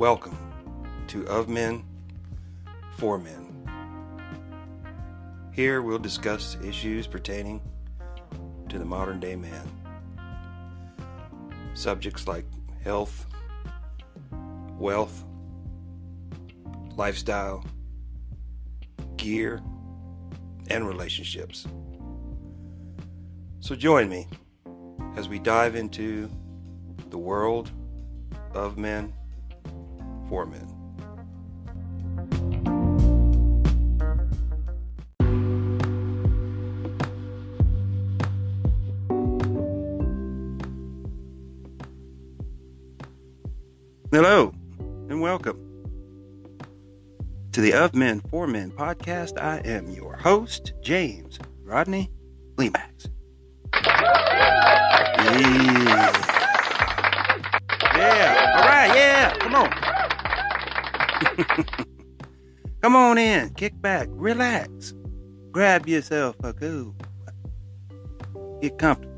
Welcome to Of Men, For Men. Here we'll discuss issues pertaining to the modern day man. Subjects like health, wealth, lifestyle, gear, and relationships. So join me as we dive into the world of men, for men. Hello, and welcome to the Of Men, For Men podcast. I am your host, James Rodney Lemax. Yeah, all right, yeah, come on. Come on in, kick back, relax, grab yourself a cool, get comfortable.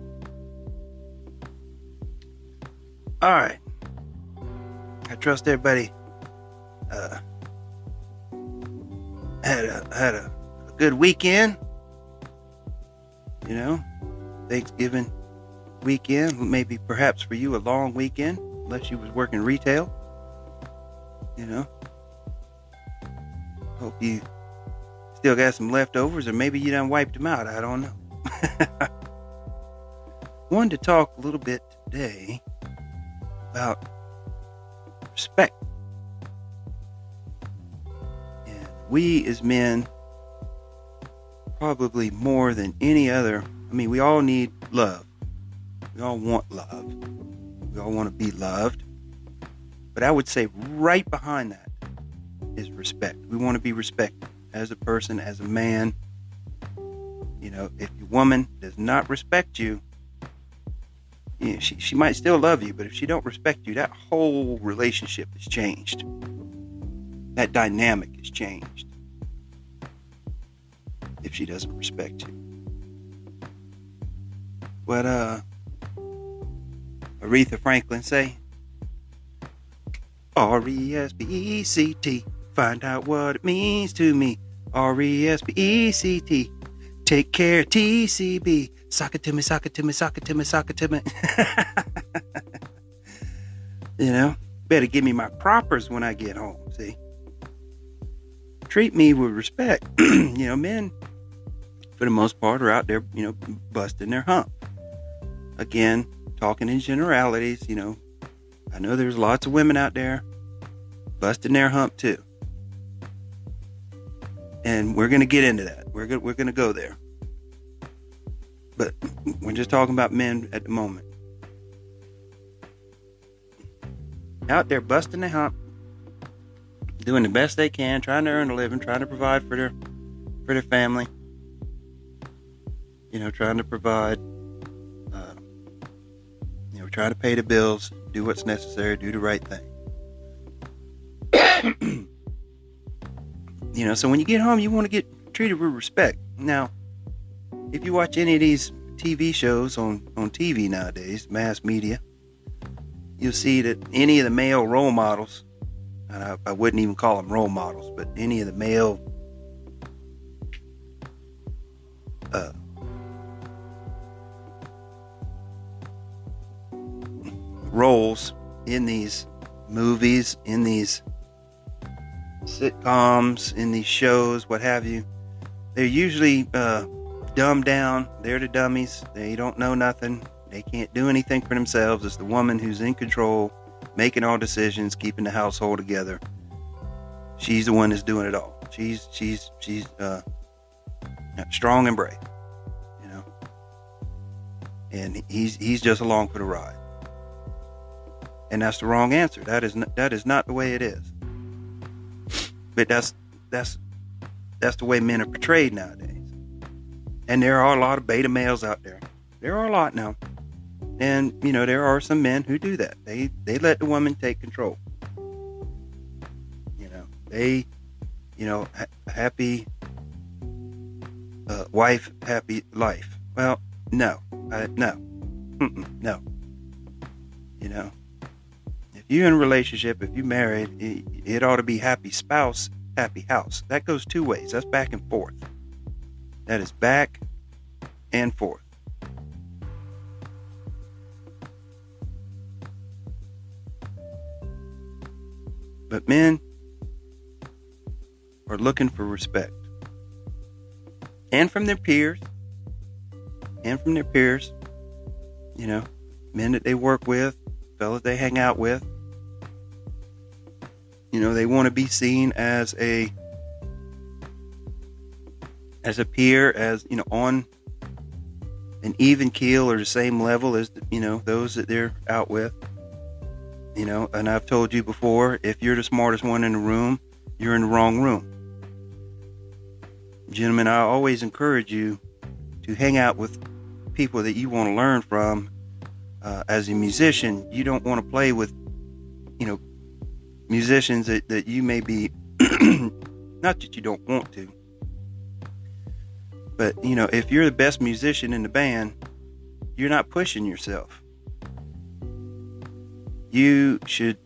All right. I trust everybody had a good weekend. You know, Thanksgiving weekend, maybe perhaps for you a long weekend, unless you was working retail. You know, hope you still got some leftovers, or maybe you done wiped them out. I don't know. Wanted to talk a little bit today about respect. And we as men, probably more than any other, we all need love. We all want love. We all want to be loved. But I would say right behind that is respect. We want to be respected as a person, as a man. You know, if your woman does not respect you, she might still love you, but if she don't respect you, that whole relationship has changed. That dynamic has changed. If she doesn't respect you. What Aretha Franklin say? R-E-S-P-E-C-T. Find out what it means to me. R-E-S-P-E-C-T. Take care, TCB. Sock it to me, sock it to me, sock it to me, sock it to me. You know, better give me my propers when I get home, see? Treat me with respect. You know, men, for the most part, are out there, busting their hump. Again, talking in generalities, I know there's lots of women out there busting their hump too. And we're going to get into that. We're going to go there. But we're just talking about men at the moment. Out there busting their hump, doing the best they can, trying to earn a living, trying to provide for their family. Trying to provide, trying to pay the bills, do what's necessary, do the right thing. So when you get home, you want to get treated with respect. Now, if you watch any of these TV shows on TV nowadays, mass media, you'll see that any of the male role models, and I wouldn't even call them role models, but any of the male roles in these movies, in these sitcoms, in these shows, what have you, they're usually dumbed down. They're the dummies. They don't know nothing. They can't do anything for themselves. It's the woman who's in control, making all decisions, keeping the household together. She's the one that's doing it all. She's strong and brave, and he's just along for the ride. And that's the wrong answer. That is not the way it is. But that's the way men are portrayed nowadays. And there are a lot of beta males out there. There are a lot now. And, there are some men who do that. They let the woman take control. They, happy wife, happy life. Well, no. No. If you're in a relationship, if you're married, it ought to be happy spouse, happy house. That goes two ways. That's back and forth. That is back and forth. But men are looking for respect. And from their peers. You know, men that they work with, fellas they hang out with. You know, they want to be seen as a peer, as, you know, on an even keel or the same level as, you know, those that they're out with. You know, and I've told you before, if you're the smartest one in the room, you're in the wrong room. Gentlemen, I always encourage you to hang out with people that you want to learn from. As a musician, you don't want to play with, you know, musicians that you may be, not that you don't want to, but, you know, if you're the best musician in the band, you're not pushing yourself. You should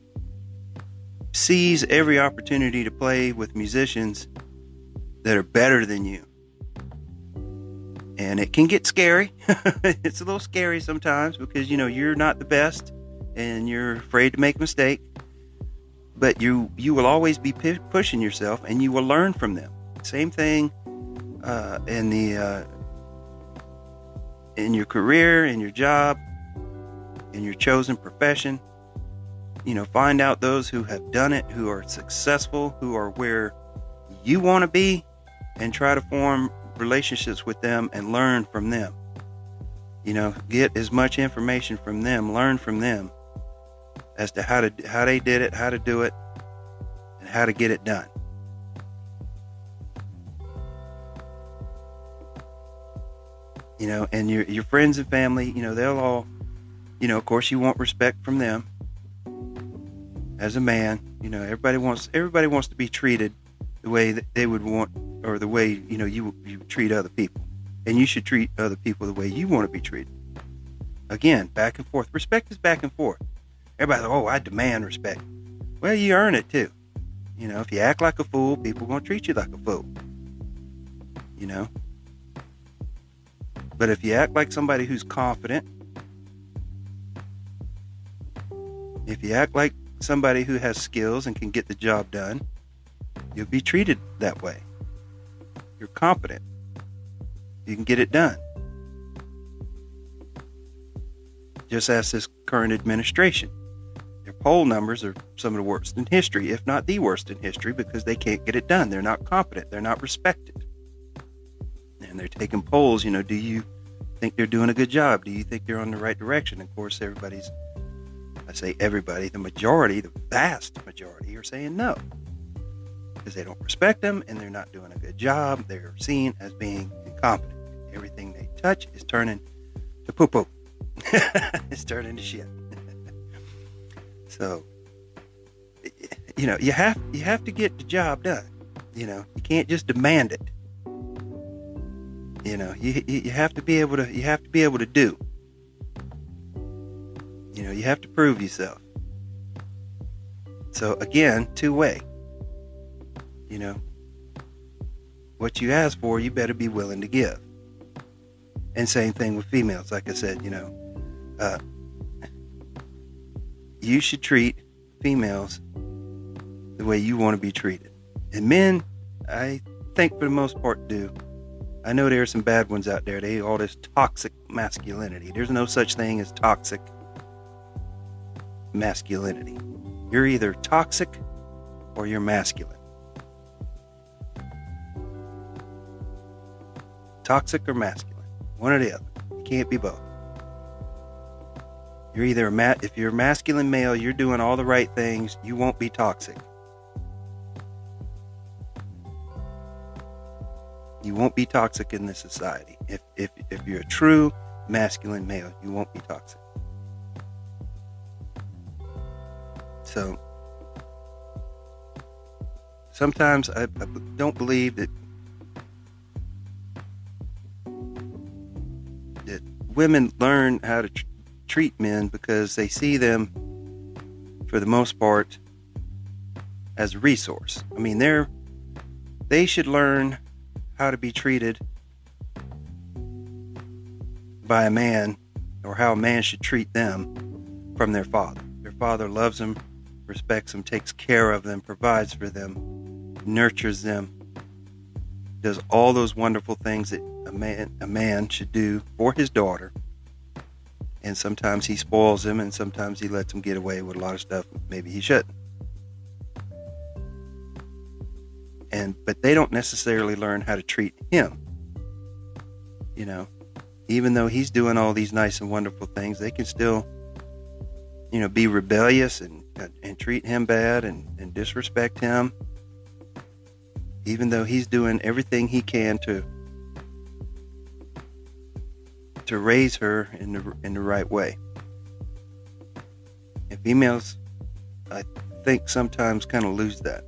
seize every opportunity to play with musicians that are better than you. And it can get scary. It's a little scary sometimes because, you know, you're not the best and you're afraid to make a mistake. But you will always be pushing yourself and you will learn from them. Same thing in your career, in your job, in your chosen profession. You know, find out those who have done it, who are successful, who are where you want to be, and try to form relationships with them and learn from them. You know, get as much information from them, learn from them as to how they did it, how to do it, and how to get it done. You know, and your friends and family, you know, they'll all, you know, of course you want respect from them. As a man, you know, everybody wants to be treated the way that they would want, or the way, you know, you treat other people. And you should treat other people the way you want to be treated. Again, back and forth. Respect is back and forth. Everybody's like, oh, I demand respect. Well, you earn it too. You know, if you act like a fool, people are going to treat you like a fool. You know? But if you act like somebody who's confident, if you act like somebody who has skills and can get the job done, you'll be treated that way. You're competent. You can get it done. Just ask this current administration. Their poll numbers are some of the worst in history, if not the worst in history, because they can't get it done. They're not competent. They're not respected. And they're taking polls, you know, do you think they're doing a good job? Do you think they're on the right direction? Of course, I say everybody, the majority, the vast majority are saying no. Because they don't respect them and they're not doing a good job. They're seen as being incompetent. Everything they touch is turning to poo-poo. It's turning to shit. So, you know, you have to get the job done. You know, you can't just demand it. You know, you have to be able to do. You know, you have to prove yourself. So again, two-way. You know, what you ask for, you better be willing to give. And same thing with females. Like I said, you know, you should treat females the way you want to be treated. And men, I think for the most part do. I know there are some bad ones out there. They all this toxic masculinity. There's no such thing as toxic masculinity. You're either toxic or you're masculine. Toxic or masculine. One or the other. You can't be both. You're either if you're a masculine male, you're doing all the right things, you won't be toxic. You won't be toxic in this society. If you're a true masculine male, you won't be toxic. So sometimes I don't believe that women learn how to treat men because they see them for the most part, as a resource. I mean, they should learn how to be treated by a man, or how a man should treat them from their father. Their father loves them, respects them, takes care of them, provides for them, nurtures them, does all those wonderful things that a man should do for his daughter. And sometimes he spoils them, and sometimes he lets them get away with a lot of stuff maybe he shouldn't. But they don't necessarily learn how to treat him. Even though he's doing all these nice and wonderful things, they can still, be rebellious and treat him bad and disrespect him. Even though he's doing everything he can to raise her in the right way. And females, I think, sometimes kind of lose that.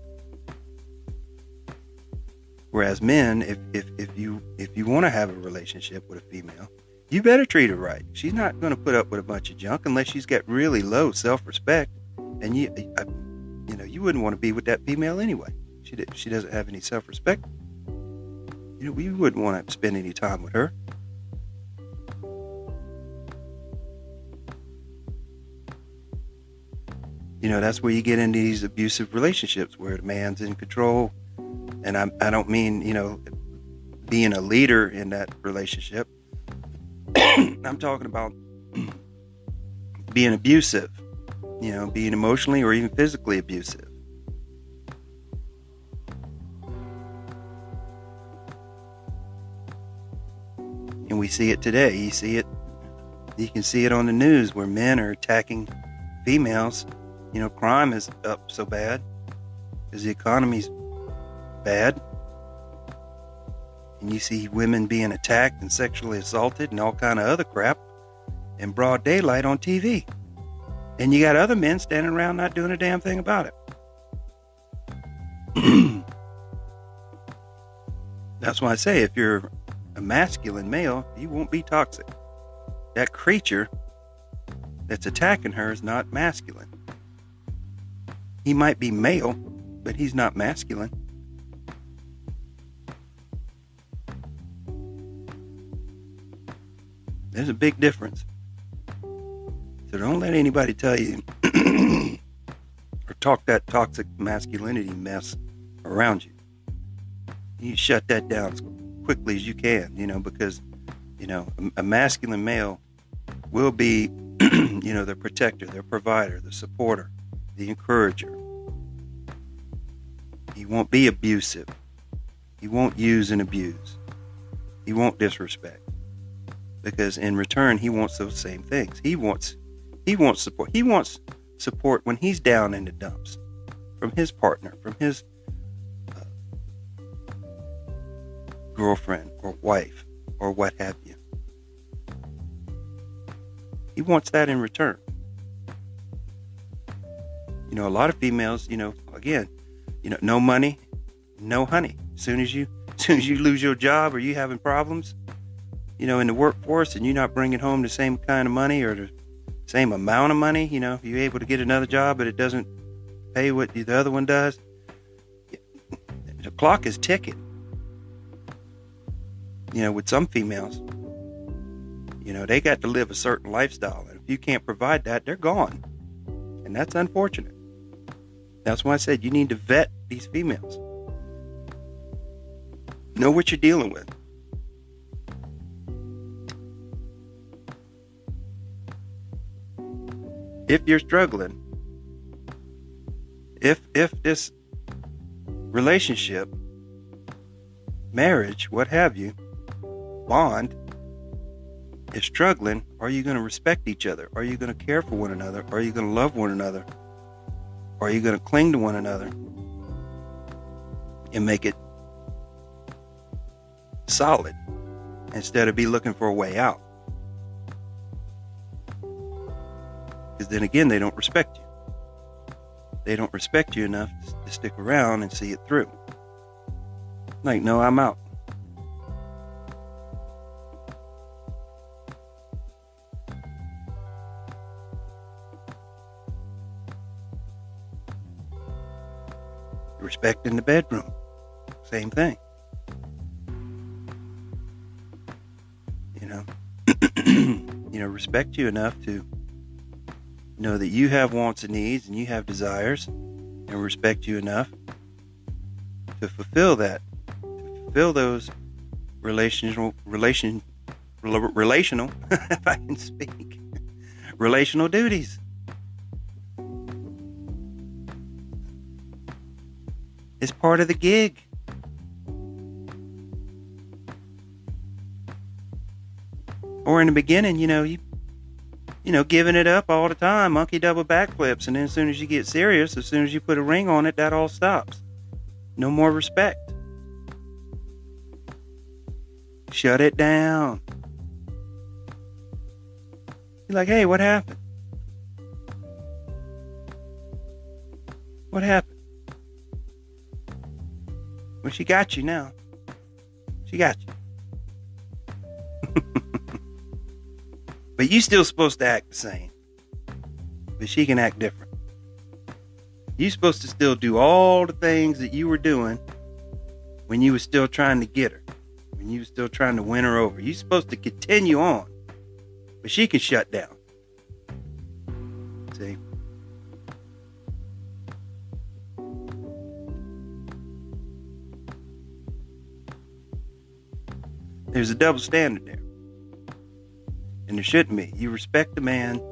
Whereas men, if you want to have a relationship with a female, you better treat her right. She's not going to put up with a bunch of junk unless she's got really low self-respect, and you wouldn't want to be with that female anyway. She doesn't have any self-respect. We wouldn't want to spend any time with her. That's where you get into these abusive relationships where the man's in control. And I don't mean, being a leader in that relationship. I'm talking about being abusive, being emotionally or even physically abusive. And we see it today. You can see it on the news where men are attacking females. Crime is up so bad because the economy's bad. And you see women being attacked and sexually assaulted and all kind of other crap in broad daylight on TV. And you got other men standing around not doing a damn thing about it. That's why I say, if you're a masculine male, you won't be toxic. That creature that's attacking her is not masculine. He might be male, but he's not masculine. There's a big difference. So don't let anybody tell you or talk that toxic masculinity mess around you. You shut that down as quickly as you can, because, a masculine male will be, the protector, the provider, the supporter, the encourager. He won't be abusive. He won't use and abuse. He won't disrespect. Because in return, he wants those same things. He wants support. He wants support when he's down in the dumps from his partner, from his girlfriend or wife or what have you. He wants that in return. A lot of females, again, no money, no honey. As soon as you lose your job or you having problems, in the workforce, and you're not bringing home the same kind of money or the same amount of money, you're able to get another job, but it doesn't pay what the other one does. The clock is ticking. With some females, they got to live a certain lifestyle, and if you can't provide that, they're gone, and that's unfortunate. That's why I said you need to vet these females. Know what you're dealing with. If you're struggling, if this relationship, marriage, what have you, bond is struggling, are you going to respect each other? Are you going to care for one another? Are you going to love one another? Are you going to cling to one another and make it solid instead of be looking for a way out? Because then again, they don't respect you. They don't respect you enough to stick around and see it through. Like, no, I'm out. Respect in the bedroom. Same thing. Respect you enough to know that you have wants and needs and you have desires, and respect you enough to fulfill those relational if I can speak, relational duties. It's part of the gig. Or in the beginning, giving it up all the time, monkey double backflips, and then as soon as you get serious, as soon as you put a ring on it, that all stops. No more respect. Shut it down. You're like, hey, what happened? What happened? Well, she got you now. She got you. But you still supposed to act the same. But she can act different. You're supposed to still do all the things that you were doing when you were still trying to get her. When you were still trying to win her over. You're supposed to continue on. But she can shut down. See? There's a double standard there. And there shouldn't be. You respect the man.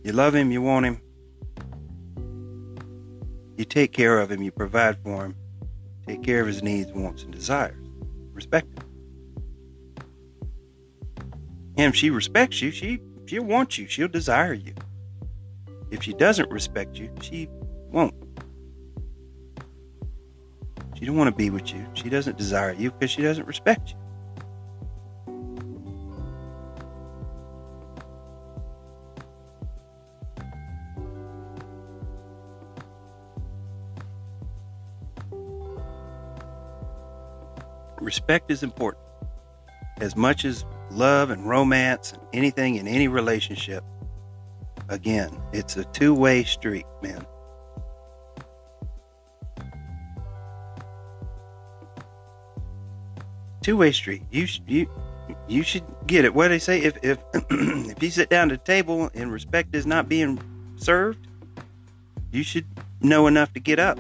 You love him. You want him. You take care of him. You provide for him. Take care of his needs, wants, and desires. Respect him. And if she respects you, she'll want you. She'll desire you. If she doesn't respect you, she won't. She don't want to be with you. She doesn't desire you because she doesn't respect you. Respect is important. As much as love and romance and anything in any relationship, again, it's a two-way street, man. Two-way street. You should get it. What do they say? If if you sit down at the table and respect is not being served, you should know enough to get up.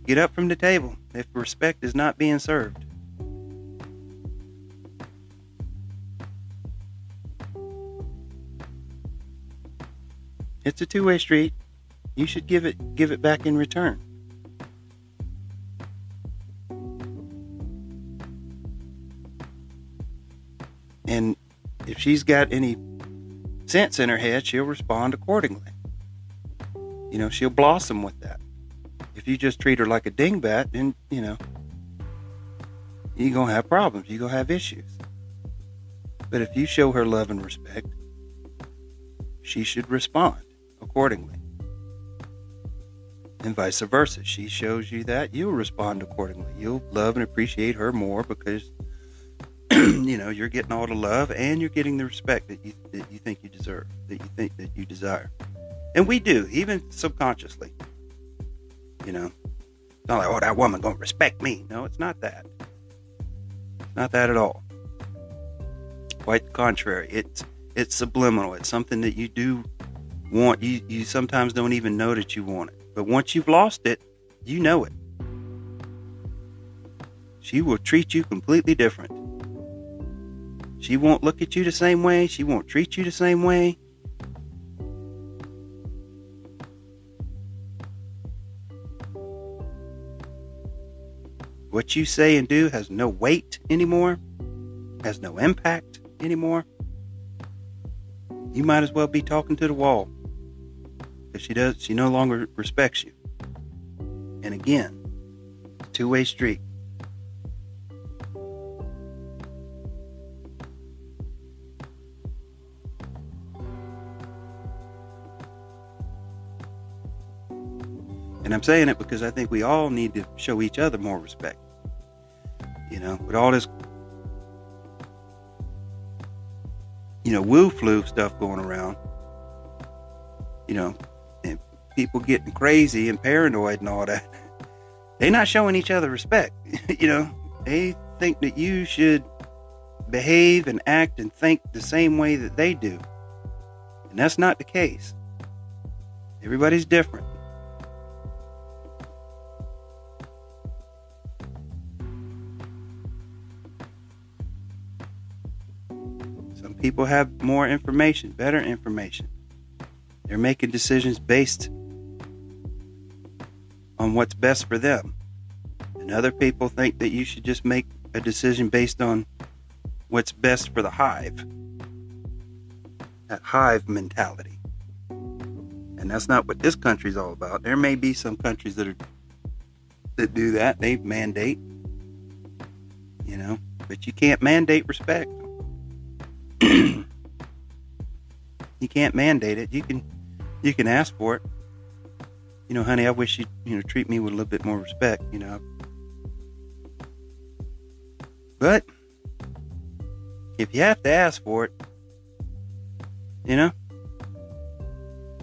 Get up from the table if respect is not being served. It's a two-way street. You should give it back in return. And if she's got any sense in her head, she'll respond accordingly. She'll blossom with that. If you just treat her like a dingbat, then, you're going to have problems. You're going to have issues. But if you show her love and respect, she should respond accordingly. And vice versa. She shows you that, you'll respond accordingly. You'll love and appreciate her more because, you're getting all the love and you're getting the respect that you think you deserve, that you think that you desire. And we do, even subconsciously. It's not like, oh, that woman gonna respect me. No, it's not that. It's not that at all. Quite the contrary. It's subliminal. It's something that you do want. You sometimes don't even know that you want it. But once you've lost it, you know it. She will treat you completely different. She won't look at you the same way. She won't treat you the same way. What you say and do has no weight anymore, has no impact anymore. You might as well be talking to the wall because she no longer respects you. And again, two-way street. And I'm saying it because I think we all need to show each other more respect. With all this, woo-flu stuff going around, and people getting crazy and paranoid and all that, they're not showing each other respect. They think that you should behave and act and think the same way that they do. And that's not the case. Everybody's different. Some people have more information, better information. They're making decisions based on what's best for them. And other people think that you should just make a decision based on what's best for the hive. That hive mentality. And that's not what this country's all about. There may be some countries that do that. They mandate, but you can't mandate respect. You can't mandate it. You can ask for it. Honey, I wish you'd treat me with a little bit more respect, But if you have to ask for it,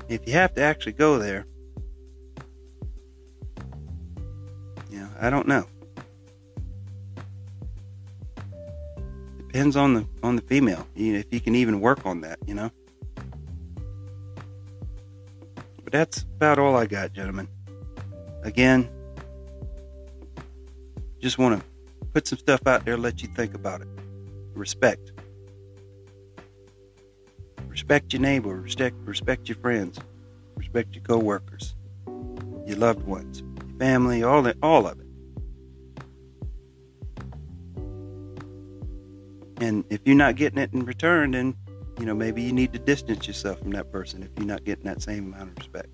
if you have to actually go there, I don't know. Depends on the female, if you can even work on that, But that's about all I got, gentlemen. Again, just want to put some stuff out there, let you think about it. Respect. Respect your neighbor, respect your friends, respect your co-workers, your loved ones, your family, all of it. And if you're not getting it in return, then maybe you need to distance yourself from that person if you're not getting that same amount of respect.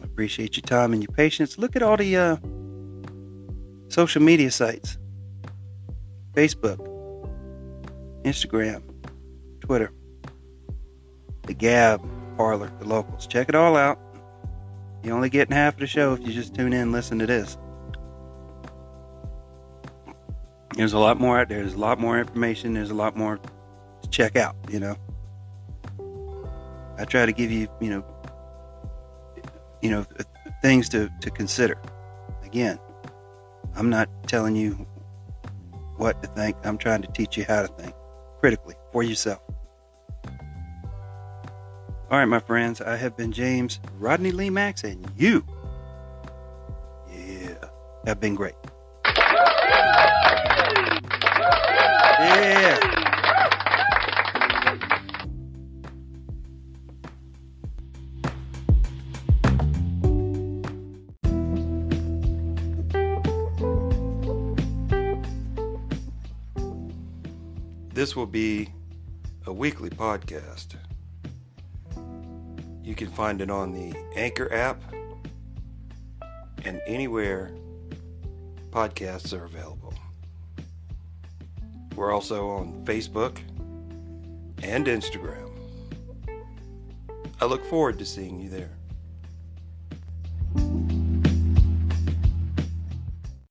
I appreciate your time and your patience. Look at all the social media sites. Facebook, Instagram, Twitter, the Gab, Parler, the locals. Check it all out. You're only getting half of the show if you just tune in and listen to this. There's a lot more out there. There's a lot more information. There's a lot more to check out, I try to give you, things to consider. Again, I'm not telling you what to think. I'm trying to teach you how to think critically for yourself. All right, my friends, I have been James Rodney Lee Max, and you, have been great. Yeah. This will be a weekly podcast. You can find it on the Anchor app and anywhere podcasts are available. We're also on Facebook and Instagram. I look forward to seeing you there.